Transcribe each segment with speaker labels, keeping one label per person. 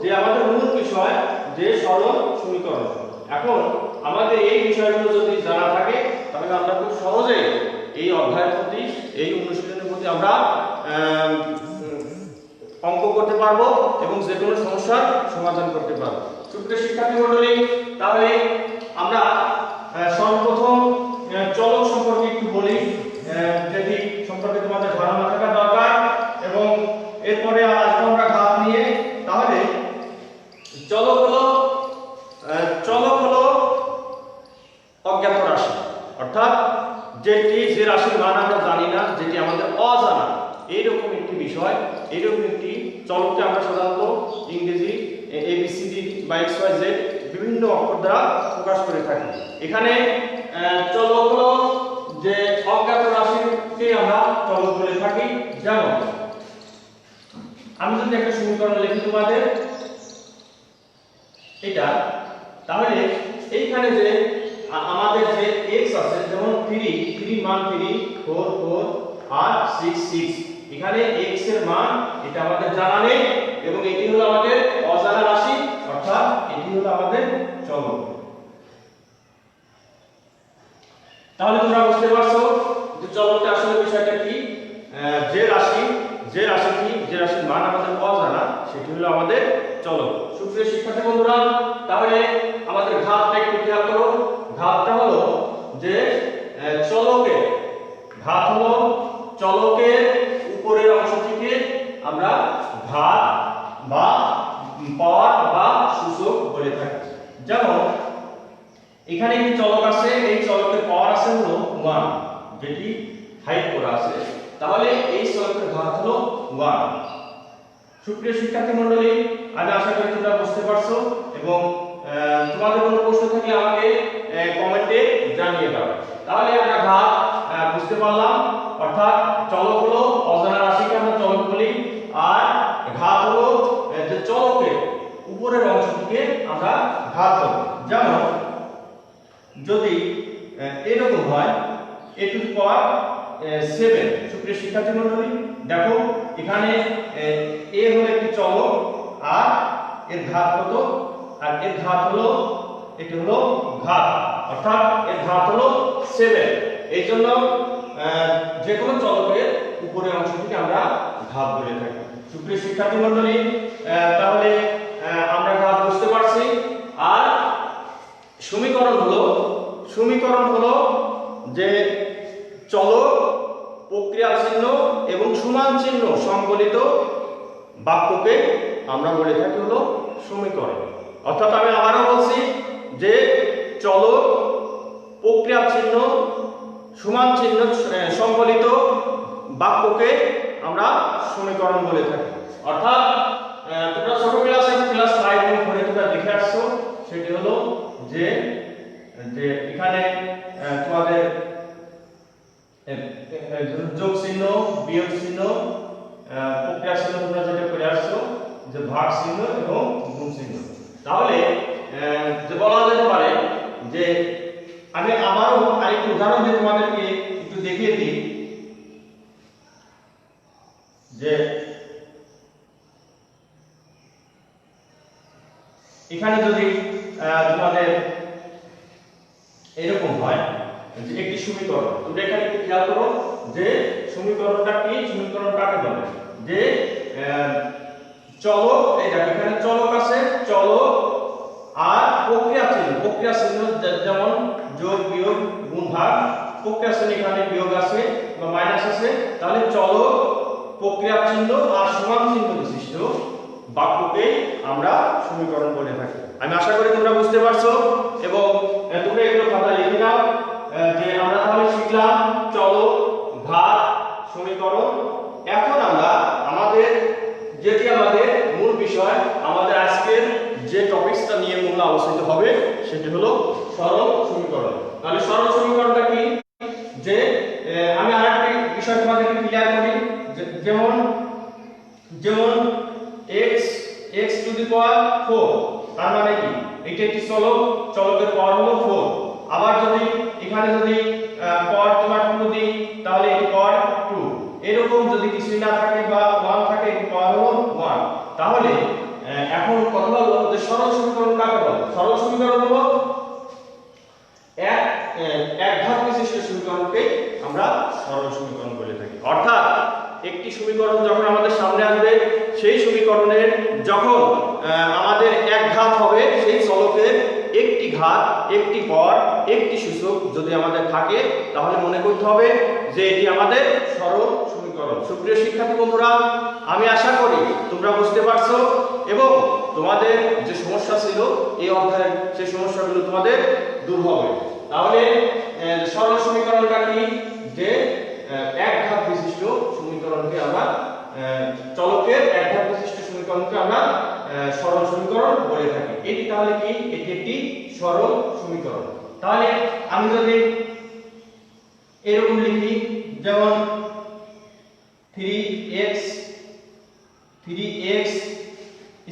Speaker 1: যে আমাদের মূল বিষয় যে সরল সমীকরণ। এখন আমাদের এই বিষয়গুলো যদি জানা থাকে তাহলে আমরা খুব সহজে এই অধ্যায়ের প্রতি, এই অনুশীলনের প্রতি আমরা অঙ্ক করতে পারবো এবং যে কোনো সমস্যার সমাধান করতে পারবো। সুপ্রিয় শিক্ষার্থী মণ্ডলী, তাহলে আমরা সর্বপ্রথম চলক সম্পর্কে একটু বলি, যেটি সম্পর্কে তোমাদের ধারণা থাকা দরকার, এবং এরপরে আসবো আমরা ঘাত নিয়ে। তাহলে চলক হলো অজ্ঞাত রাশি, অর্থাৎ যে রাশির মান আমরা জানি না, যেটি আমাদের অজানা, এইরকম একটি বিষয়। এইরকম একটি চলককে আমরা সাধারণত ইংরেজি ABCD বা XYZ বিভিন্ন অক্ষর দ্বারা প্রকাশ করে থাকি। এখানে চলক হলো যে অজ্ঞাত রাশিকে আমরা চলক বলে থাকি। যেমন আমি যদি একটা সমীকরণ লিখি তোমাদের এটা, তাহলে এইখানে যে আমাদের যে x আছে, যেমন 3 মান 3, 4 4 আর 6 6, এখানে x এর মান এটা আমাদের জানা নেই এবং এটি হলো আমাদের অজানা রাশি, অর্থাৎ এটি হলো আমাদের চলক। তাহলে তোমরা বুঝতে পারছো যে চলকটা আসলে বিষয়টা কি। যে রাশির মান আমাদের অজানা সেটি হলো আমাদের চলক। সুপ্রিয় শিক্ষার্থী বন্ধুরা, তাহলে আমাদের ঘাতটা একটু খেয়াল করো। ঘাতটা হলো যে চলকের উপরের অংশটিকে আমরা ঘাত বা পাওয়ার বা সূচক বলে থাকি। যেমন এখানে একটি চলক আছে, এই চলকের পাওয়ার আছে হলো 1, যেটি হাইড করা আছে, তাহলে এই চলকের ঘাত হলো 1। সুপ্রিয় শিক্ষার্থী মণ্ডলী, আমি আশা করি তোমরা বুঝতে পারছো এবং তোমাদের কোনো প্রশ্ন থাকলে আমাকে কমেন্টে জানিয়ে দাও। তাহলে আমরা ঘাত বুঝতে পারলাম, অর্থাৎ চলক হলো অজানা রাশিকে আমরা চলক বলি, আর ঘাত হলো যে চলকের উপরের অংশটিকে আমরা ঘাত বলি। যেমন যদি এরকম হয় a⁻7, সুপ্রিয় শিক্ষার্থী মণ্ডলী দেখো এখানে a হলো একটি চলক আর এর ঘাত কত, আর এর ঘাত হলো এটি হলো ঘাত, অর্থাৎ এর ঘাত হলো 7। এই জন্য যে কোনো চলকের উপরের অংশটিকে আমরা ঘাত বলে থাকি। সুপ্রিয় শিক্ষার্থী মণ্ডলী, তাহলে আমরা ঘাত বুঝতে পারছি। আর সমীকরণ হলো যে চলক, প্রক্রিয়া চিহ্ন এবং সমান চিহ্ন সংবলিত বাক্যকে আমরা বলে থাকি হলো সমীকরণ। অর্থাৎ আমি আবারও বলছি যে চলক, প্রক্রিয়া চিহ্ন, সমান চিহ্ন সংবলিত বাক্যকে আমরা সমীকরণ বলে থাকি। অর্থাৎ তোমরা ছোট ক্লাস 5 এবং 4 তোমরা দেখে আসছো, সেটি হলো যে এখানে তোমাদের যোগ চিহ্ন, বিয়োগ চিহ্ন, প্রক্রিয়া চিহ্ন তোমরা যেটা করে আসছো, যে ভাগ চিহ্ন এবং গুণ চিহ্ন। তাহলে যে বলা যেতে পারে যে আমি আবারও আরেকটি উদাহরণ দিয়ে তোমাদেরকে একটু দেখিয়ে দিই, যে এখানে যদি তোমাদের এরকম হয় যে একটি সমীকরণ, তোমরা এখানে একটু খেয়াল করো যে সমীকরণটা কি, সমীকরণটাকে বলে যে চলক, এই দেখো এখানে চলক আছে, চলক আর প্রক্রিয়া চিহ্ন যেমন যোগ বিয়োগ গুণ ভাগ, প্রক্রিয়া চিহ্ন এখানে বিয়োগ আছে বা মাইনাস আছে, তাহলে চলক, প্রক্রিয়া চিহ্ন আর সমান চিহ্ন বিশিষ্ট বাক্যকে আমরা সমীকরণ বলে থাকি। আমি আশা করি তোমরা বুঝতে পারছো এবং তোমরা এগুলো খাতায় লিখে নাও যে আমরা তাহলে শিখলাম চলক, ঘাত, সমীকরণ। এখন আমরা যেটি আমাদের মূল বিষয়, আমাদের আজকের যে টপিকসটা নিয়ে মূল আলোচিত হবে সেটি হলো সরল সমীকরণ। তাহলে সরল সমীকরণটা কি, যে আমি আরেকটি বিষয় তোমাদেরকে ক্লিয়ার করি, যেমন x টু দি পাওয়ার 4, তার মানে কি এটা একটি চলকের পাওয়ার হলো 4। আবার যদি এখানে পাওয়ার তোমার 2 দিই তাহলে এটি পাওয়ার 2, এরকম যদি কিছু না থাকে বা 1 থাকে এটি পাওয়ার হলো 1। তাহলে এখন কথা হলো যে সরল সমীকরণ কাকে বলে। সরল সমীকরণ হলো এক ঘাত বিশিষ্ট সমীকরণকে আমরা সরল সমীকরণ বলে থাকি। অর্থাৎ একটি সমীকরণ যখন আমাদের সামনে আসবে, সেই সমীকরণের যখন আমাদের এক ঘাত হবে, সেই চলকের একটি ঘাত, একটি পর, একটি সূচক যদি আমাদের থাকে, তাহলে মনে করতে হবে যে এটি আমাদের সরল সমীকরণ। সুপ্রিয় শিক্ষার্থী বন্ধুরা, আমি আশা করি তোমরা বুঝতে পারছো এবং তোমাদের যে সমস্যা ছিল এই অধ্যায়ের, সেই সমস্যাগুলো তোমাদের দূর হবে। তাহলে সরল সমীকরণটা কি? যে এক ঘাত বিশিষ্ট সমীকরণকে আমরা চলকের এক ঘাত বিশিষ্ট সমীকরণকে আমরা সরল সমীকরণ বলে থাকি। এটি তাহলে কি? এটি একটি সরল সমীকরণ। তাহলে আমি যদি এরকম লিখি, যেমন 3x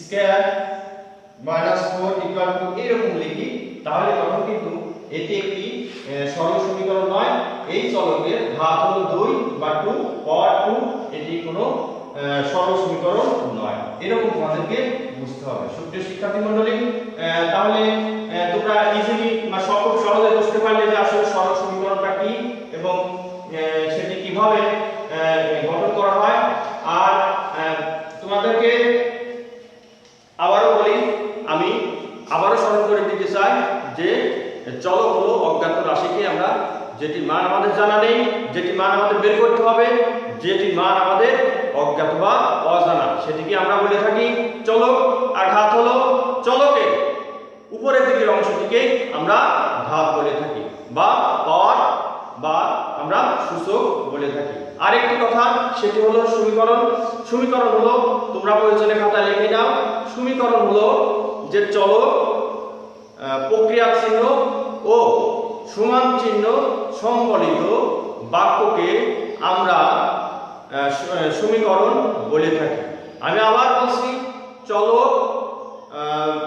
Speaker 1: square minus 4 equal to এরকম লিখি, তাহলে তখন কিন্তু এটি একটি সরল সমীকরণ নয়। এই চলকের ঘাত হলো 2 বা 2 পাওয়ার 2, এটি কোনো সরল সমীকরণ নয়। এরকম তোমাদেরকে বুঝতে হবে। সুপ্রিয় শিক্ষার্থী মণ্ডলী, তাহলে তোমরা ইজিলি বা খুব সহজে বুঝতে পারলে যে আসলে সরল সমীকরণটা কি এবং সেটি কিভাবে গঠন করা হয়। আর তোমাদেরকে আবারও বলি, আমি আবারও স্মরণ করে দিতে চাই যে চলক হলো অজ্ঞাত রাশিকে আমরা, যেটি মান আমাদের জানা নেই, যেটি মান আমাদের বের করতে হবে, যেটি মান আমাদের অজ্ঞাত বা অজানা, সেটিকে আমরা বলে থাকি চলক। আর ঘাত হলো চলকের উপরের দিকের অংশটিকে আমরা ঘাত বলে থাকি বা পাওয়ার বা আমরা সূচক বলে থাকি। আরেকটি কথা, সেটি হলো সমীকরণ। সমীকরণ হলো, তোমরা প্রয়োজনে খাতায় লিখে নাও, সমীকরণ হলো যে চলক, প্রক্রিয়া চিহ্ন ও সমান চিহ্ন সম্বলিত বাক্যকে আমরা সমীকরণ বলে থাকি। আমি আবার বলছি, চলক,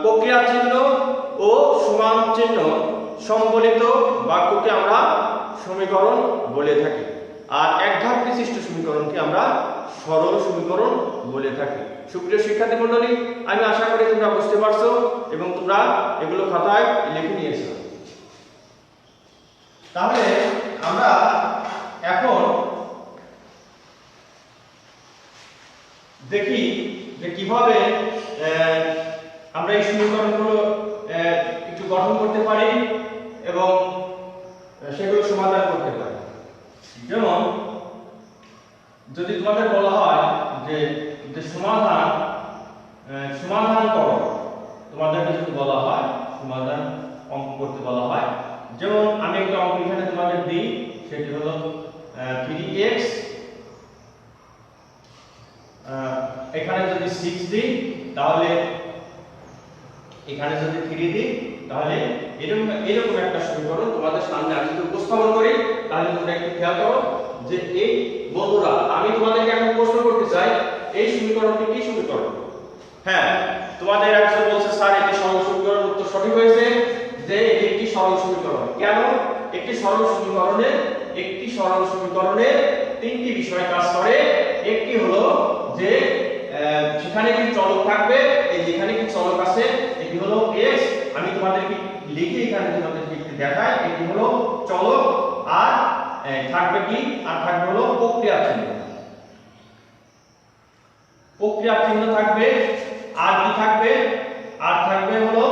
Speaker 1: প্রক্রিয়া চিহ্ন ও সমান চিহ্ন সম্বলিত বাক্যকে আমরা সমীকরণ বলে থাকি। আর এক ঘাত বিশিষ্ট সমীকরণকে আমরা সরল সমীকরণ বলে থাকি। সুপ্রিয় শিক্ষার্থী মণ্ডলী, আমি আশা করি তোমরা বুঝতে পারছো এবং তোমরা এগুলো খাতায় লিখে নিয়েছো। তাহলে আমরা এখন দেখি যে কিভাবে আমরা এই সমীকরণগুলো একটু গঠন করতে পারি এবং সেগুলো সমাধান করতে পারি। যেমন যদি তোমাদের বলা হয় যে সমাধান করো, তোমাদেরকে যদি বলা হয় সমাধান অঙ্ক করতে বলা হয়, যেমন আমি একটা অঙ্ক এখানে তোমাদের দিই, সেটি হলো 3x, এখানে যদি 6 দিই, তাহলে এখানে যদি 3 দিই, তাহলে এরকম একটা সমীকরণ তোমাদের সামনে আমি যদি উপস্থাপন করি, তাহলে তোমরা একটু খেয়াল করো যে এই বন্ধুরা, আমি তোমাদেরকে এখন প্রশ্ন করতে চাই, এই সমীকরণটি কি সমীকরণ? হ্যাঁ, তোমাদের একজন বলছে স্যার এটি সরল সমীকরণ, উত্তর সঠিক হয়েছে যে এটি একটি সরল সমীকরণ। কেন? একটি সরল সমীকরণের তিনটি বিষয় কাজ করে। একটি হলো যে সেখানে কি চলক থাকবে, এই যেখানে কি চলক আছে, এটি হলো x, আমি তোমাদেরকে লিখে এখানে তোমাদেরকে একটু দেখাই, এটি হলো চলক। আর থাকবে কি? আর থাকবে হলো প্রক্রিয়া চিহ্ন। প্রক্রিয়া চিহ্ন থাকবে। আর কি থাকবে? আর থাকবে হলো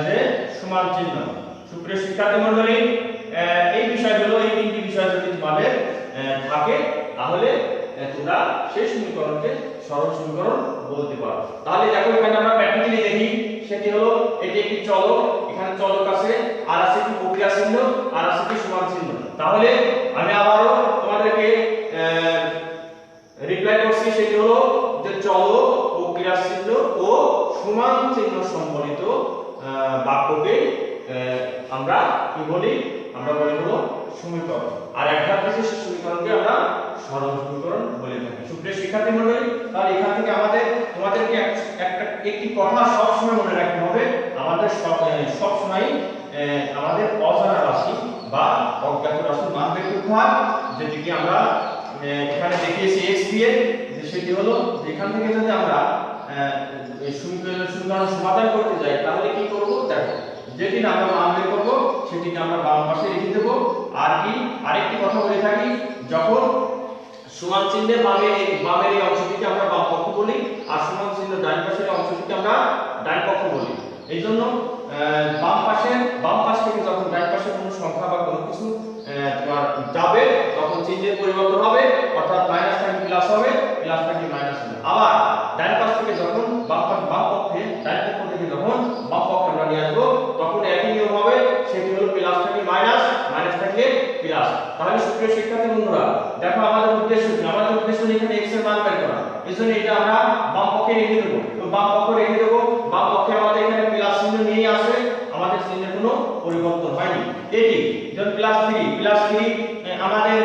Speaker 1: যে সমান চিহ্ন। সুপ্রিয় শিক্ষার্থী মণ্ডলী, এই বিষয়গুলো, এই তিনটি বিষয় যদি তোমাদের থাকে, তাহলে তোমরা সেই সমীকরণকে সরল সমীকরণ বলতে পারো। তাহলে দেখো এখানে আমরা প্র্যাকটিক্যালি দেখি, সেটি হলো এটি একটি চলক, এখানে চলক আছে, আর আছে কি প্রক্রিয়া চিহ্ন, আর আছে কি সমান চিহ্ন। তাহলে আমি আবারও তোমাদেরকে রিপ্লাই করছি, সেটি হলো যে চলক, প্রক্রিয়া চিহ্ন ও সমান চিহ্ন সম্বলিত বাক্যকে আমরা কি বলি? আমরা বলি হলো সমীকরণ। আর এক ঘাত বিশিষ্ট সমীকরণকে আমরা সরল সমীকরণ বলে থাকি। সুপ্রিয় শিক্ষার্থী মণ্ডলী, তাহলে এখান থেকে তোমাদেরকে একটি কথা সবসময় মনে রাখতে হবে, আমাদের সবসময় আমাদের অজানা রাশি বা অজ্ঞাত রাশির মান বের করতে হয়, যেটিকে আমরা এখানে দেখিয়েছি x দিয়ে, যে সেটি হলো যেখান থেকে যদি আমরা এই সমীকরণ সমাধান করতে যাই তাহলে কি করব দেখো, যেটি আমরা মান বের করব সেটিকে আমরা বাম পাশে রেখে দেব। আর কি আরেকটি কথা বলে থাকি, যখন সমান চিহ্নের বামের এই অংশটিকে আমরা বাম পক্ষ বলি, আর সমান চিহ্ন ডান পাশের অংশটিকে আমরা ডান পক্ষ বলি। এইজন্য বাম পাশ থেকে যখন ডান পাশে কোনো সংখ্যা বা কোনো কিছু তোমার যাবে তখন চিহ্নের পরিবর্তন হবে, অর্থাৎ মাইনাস থেকে প্লাস হবে, প্লাস থেকে মাইনাস হবে। আবার ডান পাশ থেকে যখন ডান পক্ষ থেকে যখন বাম পক্ষে আমরা নিয়ে আসবো তখন একই নিয়ম হবে, সেটি হলো প্লাস থেকে মাইনাস, মাইনাস থেকে প্লাস। তাহলে সুপ্রিয় শিক্ষার্থী বন্ধুরা দেখো আমাদের উদ্দেশ্য কি, আমাদের উদ্দেশ্য এখানে x এর মান বের করা। এজন্য এটা আমরা বাম পক্ষে রেখে দেব। তো বাম পক্ষে রেখে দেব, বাম পক্ষে আমাদের এখানে প্লাস চিহ্ন নিয়ে আসে, আমাদের চিহ্নের কোনো পরিবর্তন হয়নি। এটি যেমন প্লাস 3 আমাদের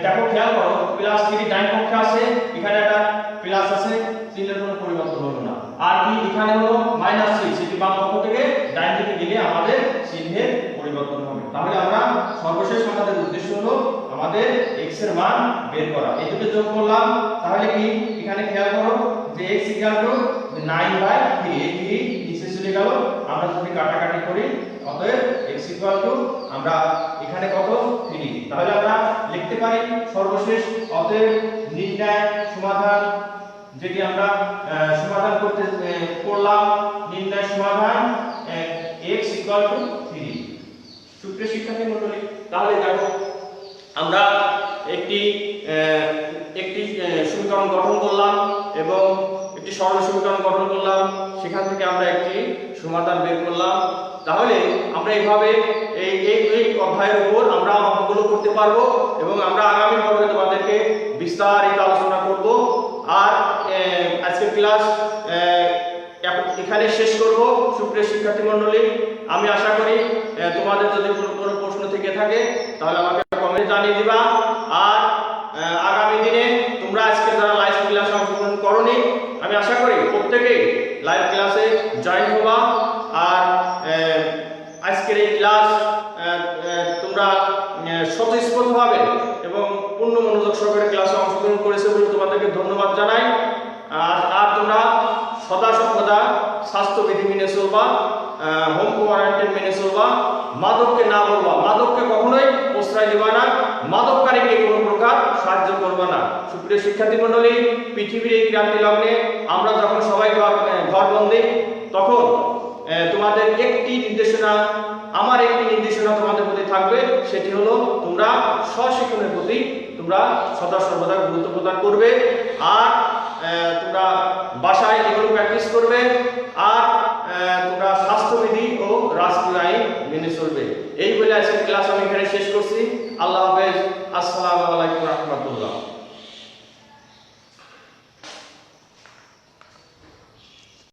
Speaker 1: দেখো খেয়াল করো, প্লাস 3 ডান পক্ষে আছে, এখানে একটা প্লাস আছে, চিহ্নের কোনো পরিবর্তন হলো না। আর কি এখানে হলো -6, সেটি বাম পক্ষ থেকে ডান দিকে গেলে আমাদের চিহ্নের পরিবর্তন হবে। তাহলে আমরা সর্বশেষ আমাদের উদ্দেশ্য হলো আমাদের x এর মান বের করা। এই দুটো যোগ করলাম, তাহলে কি এখানে খেয়াল করো যে x = 9/3, এই 3 নিচে চলে গেল। আমরা যদি কাটাকাটি করি অতএব x = আমরা এখানে কত 3, তাহলে আমরা লিখতে পারি সর্বশেষ অতএব নির্ণয় সমাধান, যেটি আমরা সমাধান করলাম, নির্ণয় সমাধান x = 3। সুপ্রিয় শিক্ষার্থী মণ্ডলী, তাহলে দেখো আমরা একটি সমীকরণ গঠন করলাম এবং একটি সরল সমীকরণ গঠন করলাম, সেখান থেকে আমরা একটি সমাধান বের করলাম। তাহলে আমরা এইভাবে এই অধ্যায়ের উপর আমরা অঙ্কগুলো করতে পারবো এবং আমরা আগামী পর্বে তোমাদেরকে বিস্তারিত আলোচনা করব। আর আজকের ক্লাস এখানে শেষ করব। সুপ্রিয় শিক্ষার্থী মণ্ডলী, আমি আশা করি তোমাদের যদি কোনো প্রশ্ন থেকে থাকে তাহলে আমাকে কমেন্টে জানিয়ে দিবা। আর আগামী দিনে তোমরা আজকে যারা লাইভ ক্লাসে অংশগ্রহণ করোনি, আমি আশা করি প্রত্যেকেই লাইভ ক্লাসে জয়েন হবা। আর আজকের এই ক্লাস তোমরা স্বতঃস্ফূর্তভাবে এবং পূর্ণ মনোযোগ সহকারে ক্লাসে অংশগ্রহণ করেছে বলে তোমাদেরকে ধন্যবাদ জানাই। আর তোমরা সদা সর্বদা স্বাস্থ্যবিধি মেনে চলবা, হোম কোয়ারেন্টাইন মেনে চলবা, মাদককে না বলবা, মাদককে কখনোই প্রশ্রয় দিবা না, মাদককারীকে কোনো প্রকার সাহায্য করবা না। সুপ্রিয় শিক্ষার্থী মণ্ডলী, পৃথিবীর এই ক্রান্তি লগ্নে আমরা যখন সবাই ঘরবন্দি, তখন তোমাদের আমার একটি নির্দেশনা তোমাদের প্রতি থাকবে, সেটি হলো তোমরা স্বশিক্ষণের প্রতি তোমরা সদা সর্বদা গুরুত্ব প্রদান করবে। আর তোমরা বাসায় এগুলো প্র্যাকটিস করবে। আর তোমরা স্বাস্থ্যবিধি ও রাষ্ট্রীয় আইন মেনে চলবে। এই বলে আজকের ক্লাস আমি এখানে শেষ করছি। আল্লাহ হাফেজ। আসসালামু আলাইকুম ওয়া রাহমাতুল্লাহ।